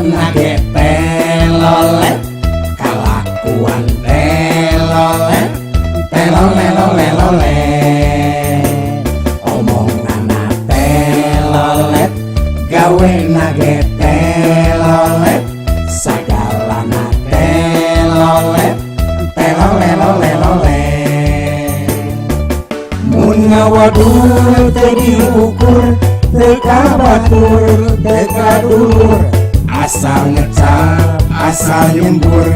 nage telolet, kalakuan telolet, telolet, omongan telolet, gawe nage telolet, sagalana telolet, telolet. Mun ngawadul teu diukur, teu kabatur, teu kadulur, asal ngecap, asal nyembur,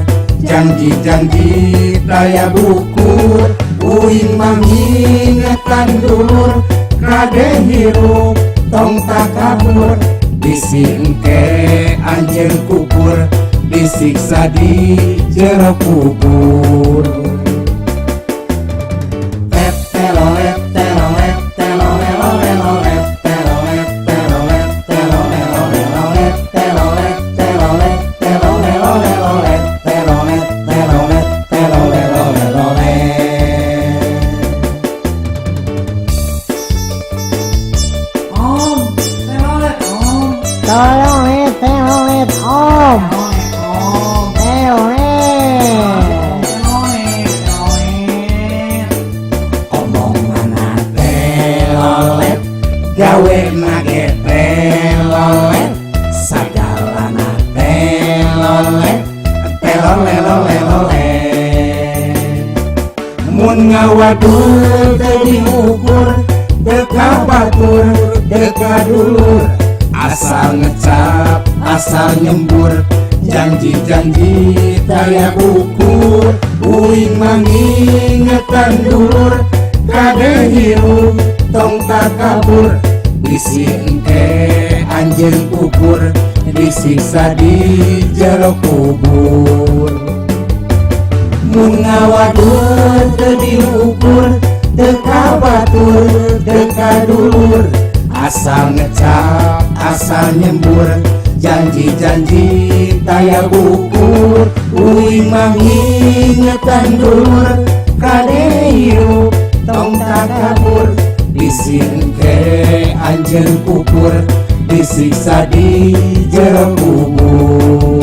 janji-janji daya bukur, uing mangingetan dulur, kade hirup tong takabur, disingke anjeun kupur, disiksa di jero kubur. Telolet, telolet, telolet, telolet, telolet, telolet, telolet, telolet, telolet, telolet, telolet, telolet, telolet. Om, telolet om. Telolet, telolet, om. Om, Telolet. telolet. Omongan telolet, gawe nage telolet, sagalana telolet, telolet. Mun ngawadul teu diukur, teu kabatur, teu kadulur, asal ngecap, asal nyembur, janji-janji daya bukur, uing mangingetan dulur, kade hirup tong takabur, disingke anjeun kupur, disiksa di jero kubur. Mun ngawadul teu diukur, teu kabatur, teu kadulur, asal ngecap, asal nyembur, janji-janji daya bukur, uing mangingetan dulur, kade hirup tong takabur, disingke anjeun kupur, disiksa di jero kubur.